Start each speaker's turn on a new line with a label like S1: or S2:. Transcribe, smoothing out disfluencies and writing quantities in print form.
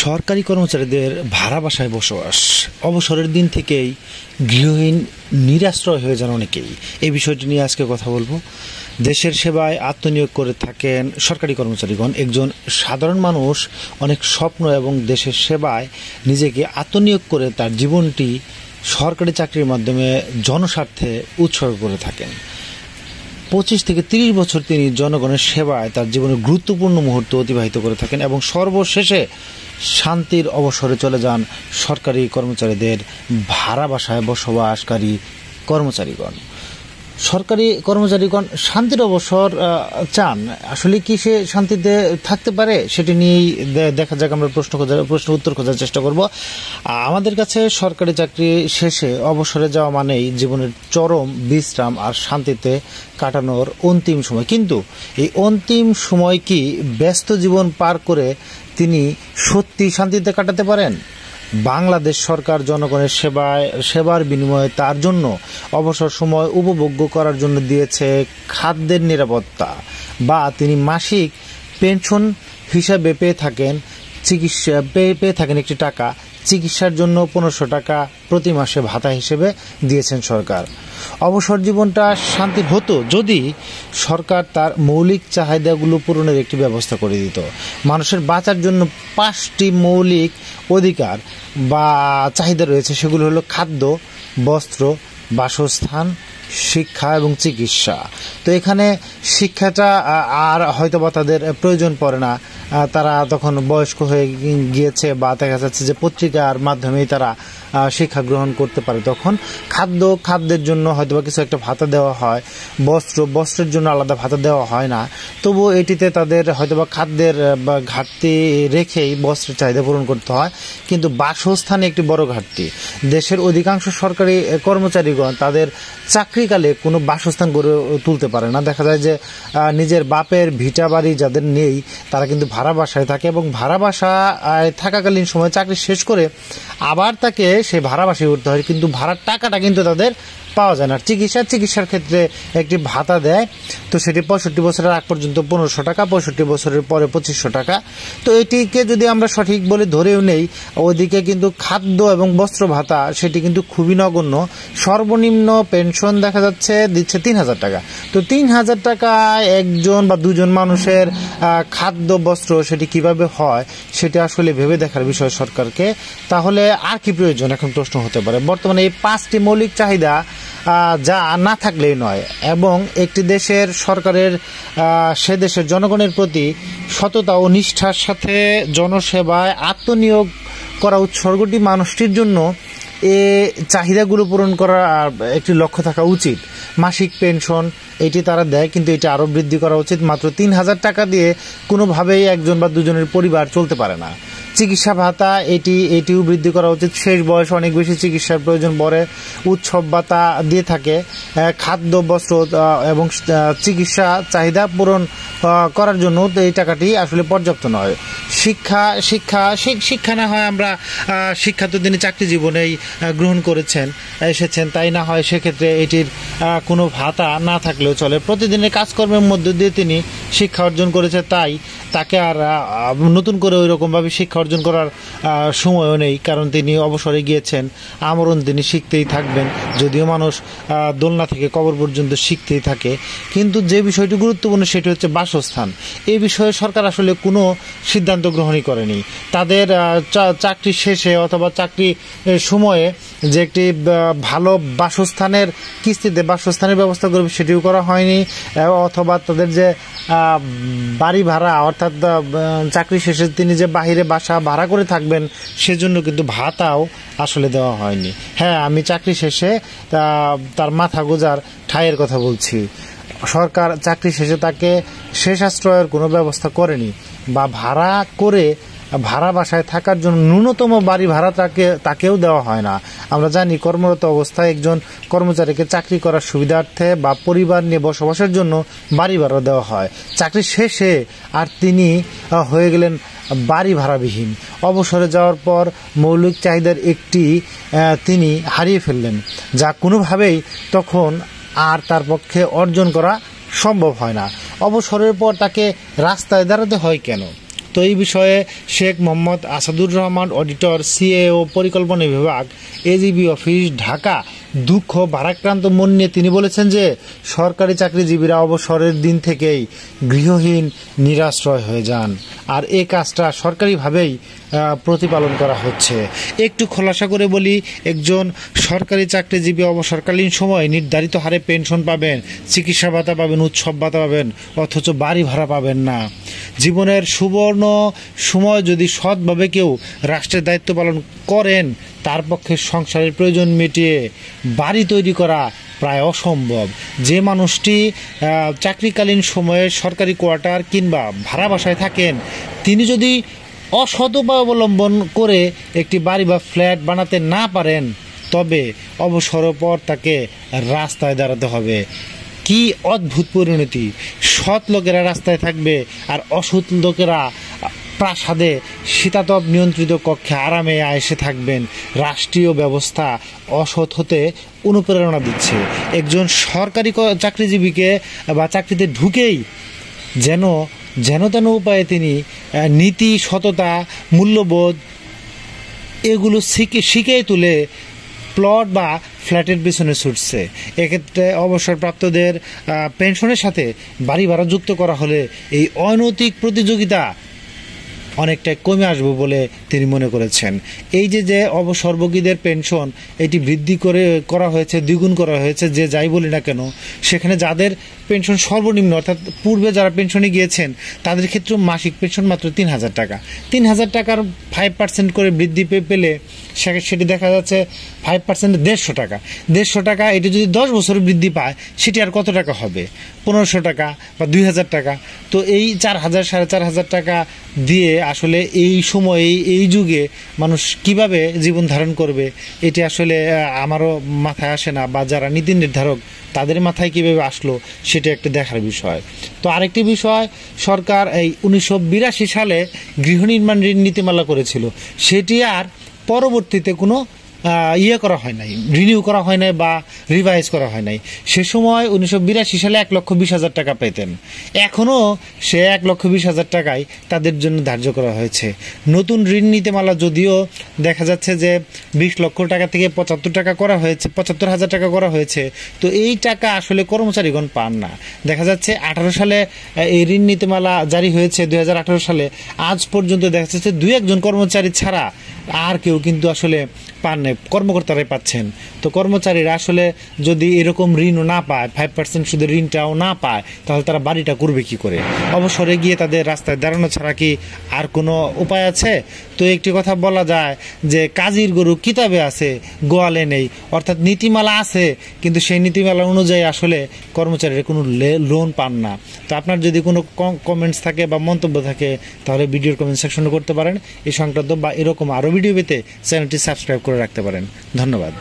S1: সরকারি কর্মচারীদের ভাড়া বাসায় বসবাস অবসরের দিন থেকেই গৃহহীন নিরাশ্রয় হয়ে যান অনেকেই। এই বিষয়টি নিয়ে আজকে কথা বলবো। দেশের সেবায় আত্মনিয়োগ করে থাকেন সরকারি কর্মচারীগণ। একজন সাধারণ মানুষ অনেক স্বপ্ন এবং দেশের সেবায় নিজেকে আত্মনিয়োগ করে তার জীবনটি সরকারি চাকরির মাধ্যমে জনস্বার্থে উৎসর্গ করে থাকেন। 25 থেকে 30 বছর তিনি জনগণের সেবায় তার জীবনের গুরুত্বপূর্ণ মুহূর্ত অতিবাহিত করে থাকেন এবং সর্বশেষে শান্তির অবসরে চলে যান সরকারি কর্মচারীদের ভাড়া বাসায় বসবাসকারী কর্মচারীগণ। সরকারি কর্মচারীগণ শান্তির অবসর চান। আসলে কি সে শান্তিতে থাকতে পারে, সেটি নিয়েই দেখা যাক। আমরা প্রশ্ন উত্তর খোঁজার চেষ্টা করব। আমাদের কাছে সরকারি চাকরি শেষে অবসরে যাওয়া মানেই জীবনের চরম বিশ্রাম আর শান্তিতে কাটানোর অন্তিম সময়। কিন্তু এই অন্তিম সময় কি ব্যস্ত জীবন পার করে তিনি সত্যি শান্তিতে কাটাতে পারেন? বাংলাদেশ সরকার জনগণের সেবার বিনিময়ে তার জন্য অবসর সময় উপভোগ্য করার জন্য দিয়েছে খাদ্যের নিরাপত্তা, বা তিনি মাসিক পেনশন হিসাবে পেয়ে থাকেন একটি টাকা। চিকিৎসার জন্য 1500 টাকা প্রতি মাসে ভাতা হিসেবে দিয়েছেন সরকার। অবসর জীবনটা শান্তির হতো যদি সরকার তার মৌলিক চাহিদাগুলো পূরণের একটি ব্যবস্থা করে দিত। মানুষের বাঁচার জন্য 5টি মৌলিক অধিকার বা চাহিদা রয়েছে। সেগুলো হলো খাদ্য, বস্ত্র, বাসস্থান, শিক্ষা এবং চিকিৎসা। তো এখানে শিক্ষাটা আর হয়তোবা তাদের প্রয়োজন পড়ে না, তারা তখন বয়স্ক হয়ে গিয়েছে, বা দেখা যাচ্ছে যে পত্রিকার মাধ্যমেই তারা শিক্ষা গ্রহণ করতে পারে। তখন খাদ্যের জন্য হয়তোবা কিছু একটা ভাতা দেওয়া হয়, বস্ত্রের জন্য আলাদা ভাতা দেওয়া হয় না। তবুও এটিতে তাদের হয়তোবা খাদ্যের ঘাটতি রেখেই বস্ত্রের চাহিদা পূরণ করতে হয়। কিন্তু বাসস্থানে একটি বড় ঘাটতি। দেশের অধিকাংশ সরকারি কর্মচারীগণ তাদের চাকরিকালে কোনো বাসস্থান গড়ে তুলতে পারে না। দেখা যায় যে নিজের বাপের ভিটা বাড়ি যাদের নেই তারা কিন্তু ভাড়া বাসায় থাকে, এবং ভাড়া বাসায় থাকাকালীন সময় চাকরি শেষ করে আবার তাকে সেই ভাড়া বাসায় উঠতে হয়, কিন্তু ভাড়ার টাকাটা কিন্তু তাদের পাওয়া যায় না। চিকিৎসার ক্ষেত্রে একটি ভাতা দেয়, তো সেটি 65 বছরের আগ পর্যন্ত 1500 টাকা, 65 বছরের পরে 2500 টাকা। তো এটিকে যদি আমরা সঠিক বলে ধরেও নেই, ওইদিকে কিন্তু খাদ্য এবং বস্ত্র ভাতা সেটি কিন্তু খুবই নগণ্য। সর্বনিম্ন পেনশন দেখা যাচ্ছে দিচ্ছে 3000 টাকা। তো 3000 টাকায় একজন বা দুজন মানুষের খাদ্য বস্ত্র সেটি কিভাবে হয় সেটি আসলে ভেবে দেখার বিষয় সরকারকে। তাহলে আর কি প্রয়োজন এখন প্রশ্ন হতে পারে। বর্তমানে এই 5টি মৌলিক চাহিদা যা না থাকলেই নয়, এবং একটি দেশের সরকারের সে দেশের জনগণের প্রতি সততা ও নিষ্ঠার সাথে জনসেবায় আত্মনিয়োগ করা উৎসর্গটি মানুষটির জন্য এ চাহিদাগুলো পূরণ করার একটি লক্ষ্য থাকা উচিত। মাসিক পেনশন এটি তারা দেয়, কিন্তু এটা আরও বৃদ্ধি করা উচিত। মাত্র 3000 টাকা দিয়ে কোনোভাবেই একজন বা দুজনের পরিবার চলতে পারে না। চিকিৎসা ভাতা এটিও বৃদ্ধি করা উচিত। শেষ বয়সে অনেক বেশি চিকিৎসার প্রয়োজন পড়ে, উৎসব ভাতা দিয়ে থাকে। খাদ্য, বস্ত্র এবং চিকিৎসা চাহিদা পূরণ করার জন্য এই টাকাটি আসলে পর্যাপ্ত নয়। শিক্ষা না হয় আমরা শিক্ষা তো তিনি চাকরি জীবনেই গ্রহণ এসেছেন, তাই না হয় সেক্ষেত্রে এটির কোনো ভাতা না থাকলেও চলে। প্রতিদিনের কাজকর্মের মধ্য দিয়ে তিনি শিক্ষা অর্জন করেছে, তাই তাকে আর নতুন করে ওই রকমভাবে শিক্ষা অর্জন করার সময়ও নেই, কারণ তিনি অবসরে গিয়েছেন। আমরণ তিনি শিখতেই থাকবেন, যদিও মানুষ দোলনা থেকে কবর পর্যন্ত শিখতেই থাকে। কিন্তু যে বিষয়টি গুরুত্বপূর্ণ সেটি হচ্ছে বাসস্থান। এই বিষয়ে সরকার আসলে কোনো সিদ্ধান্ত গ্রহণই করেনি। তাদের চাকরি শেষে অথবা চাকরি সময়ে যে একটি ভালো বাসস্থানের কিস্তিতে বাসস্থানের ব্যবস্থা করবে সেটিও করা হয়নি, অথবা তাদের যে বাড়ি ভাড়া, অর্থাৎ চাকরি শেষে তিনি যে বাহিরে বাসা ভাড়া করে থাকবেন সেজন্য কিন্তু ভাতাও আসলে দেওয়া হয়নি। হ্যাঁ, আমি চাকরি শেষে তার মাথা গোজার ঠাঁইয়ের কথা বলছি। সরকার চাকরি শেষে তাকে শেষ আশ্রয়ের কোনো ব্যবস্থা করেনি, বা ভাড়া বাসায় থাকার জন্য ন্যূনতম বাড়ি ভাড়া তাকেও দেওয়া হয় না। আমরা জানি কর্মরত অবস্থায় একজন কর্মচারীকে চাকরি করার সুবিধার্থে বা পরিবার নিয়ে বসবাসের জন্য বাড়ি ভাড়া দেওয়া হয়। চাকরি শেষে আর তিনি হয়ে গেলেন বাড়ি ভাড়াবিহীন। অবসরে যাওয়ার পর মৌলিক চাহিদার একটি তিনি হারিয়ে ফেললেন, যা কোনোভাবেই তখন আর তার পক্ষে অর্জন করা সম্ভব হয় না। অবসরের পর তাকে রাস্তায় দাঁড়াতে হয় কেন? তো এই বিষয়ে শেখ মোহাম্মদ আসাদুর রহমান, অডিটর, সিএও, পরিকল্পনা বিভাগ, এজিবি অফিস, ঢাকা, দুঃখ ভারাক্রান্ত মন নিয়ে তিনি বলেছেন যে সরকারি চাকরিজীবীরা অবসরের দিন থেকেই গৃহহীন, নিরাশ্রয় হয়ে যান, আর এই কাজটা সরকারিভাবেই প্রতিপালন করা হচ্ছে। একটু খোলাসা করে বলি, একজন সরকারি চাকরিজীবী অবসরকালীন সময় নির্ধারিত হারে পেনশন পাবেন, চিকিৎসা ভাতা পাবেন, উৎসব ভাতা পাবেন, অথচ বাড়ি ভাড়া পাবেন না। জীবনের সুবর্ণ সময় যদি সৎভাবে কেউ রাষ্ট্রের দায়িত্ব পালন করেন, তার পক্ষে সংসারের প্রয়োজন মিটিয়ে বাড়ি তৈরি করা প্রায় অসম্ভব। যে মানুষটি চাকরিকালীন সময়ে সরকারি কোয়ার্টার কিংবা ভাড়া বাসায় থাকেন, তিনি যদি অসৎ উপায় অবলম্বন করে একটি বাড়ি বা ফ্ল্যাট বানাতে না পারেন, তবে অবসরের পর তাকে রাস্তায় দাঁড়াতে হবে। কি অদ্ভুত পরিণতি! সৎ লোকেরা রাস্তায় থাকবে আর অসৎ লোকেরা প্রাসাদে শীতাতপ নিয়ন্ত্রিত কক্ষে আরামে এসে থাকবেন। রাষ্ট্রীয় ব্যবস্থা অসৎ হতে অনুপ্রেরণা দিচ্ছে। একজন সরকারি চাকরিজীবীকে বা চাকরিতে ঢুকেই যেন তেন উপায়ে তিনি নীতি, সততা, মূল্যবোধ এগুলো শিখেই তুলে প্লট বা ফ্ল্যাটের পিছনে ছুটছে। এক্ষেত্রে অবসরপ্রাপ্তদের পেনশনের সাথে বাড়ি ভাড়া যুক্ত করা হলে এই অনৈতিক প্রতিযোগিতা অনেকটাই কমে আসবে বলে তিনি মনে করেছেন। এই যে অবসরভোগীদের পেনশন এটি বৃদ্ধি করা হয়েছে, দ্বিগুণ করা হয়েছে, যে যাই বলি না কেন, সেখানে যাদের পেনশন সর্বনিম্ন অর্থাৎ পূর্বে যারা পেনশনে গিয়েছেন তাদের ক্ষেত্রে মাসিক পেনশন মাত্র ৩,০০০ টাকা। ৩,০০০ টাকার 5% করে বৃদ্ধি পেলে সেটি দেখা যাচ্ছে 5% 150 টাকা। 150 টাকা এটি যদি 10 বছর বৃদ্ধি পায়, সেটি আর কত টাকা হবে? 1500 টাকা বা 2000 টাকা। তো এই 4,000 4,500 টাকা দিয়ে আসলে এই সময়ে এই যুগে মানুষ কিভাবে জীবন ধারণ করবে, এটি আসলে আমারও মাথায় আসে না, বা যারা নীতি নির্ধারক তাদের মাথায় কীভাবে আসলো সেটা একটা দেখার বিষয়। তো আরেকটি বিষয়, সরকার এই 1982 সালে গৃহ নির্মাণ ঋণ নীতিমালা করেছিল, সেটি আর পরবর্তীতে কোনো করা হয় নাই, রিনিউ করা হয় নাই বা রিভাইজ করা হয় নাই। সে সময় 1982 সালে 1,20,000 টাকা পেতেন। এখনও সে 1,20,000 টাকাই তাদের জন্য ধার্য করা হয়েছে। নতুন ঋণ নীতিমালা যদিও দেখা যাচ্ছে যে 20 লক্ষ টাকা থেকে 75,000 টাকা করা হয়েছে, তো এই টাকা আসলে কর্মচারীগণ পান না। দেখা যাচ্ছে 18 সালে এই ঋণ নীতিমালা জারি হয়েছে, 2018 সালে আজ পর্যন্ত দেখা যাচ্ছে 2-1 কর্মচারী ছাড়া আর কেউ কিন্তু আসলে পান নাই, কর্মকর্তারাই পাচ্ছেন। তো কর্মচারীরা আসলে যদি এরকম ঋণও না পায়, 5% সুদের ঋণটাও না পায়, তাহলে তারা বাড়িটা করবে কি করে? অবসরে গিয়ে তাদের রাস্তায় দাঁড়ানো ছাড়া কি আর কোনো উপায় আছে? তো একটি কথা বলা যায় যে কাজীর গরু কিতাবে আছে, গোয়ালে নেই। অর্থাৎ নীতিমালা আছে, কিন্তু সেই নীতিমালা অনুযায়ী আসলে কর্মচারীরা কোনো লোন পান না। তো আপনার যদি কোনো কমেন্টস থাকে বা মন্তব্য থাকে, তাহলে ভিডিওর কমেন্ট সেকশনে করতে পারেন। এই সংক্রান্ত বা এরকম আরও ভিডিও পেতে চ্যানেলটি সাবস্ক্রাইব করে রাখতে পারেন। ধন্যবাদ।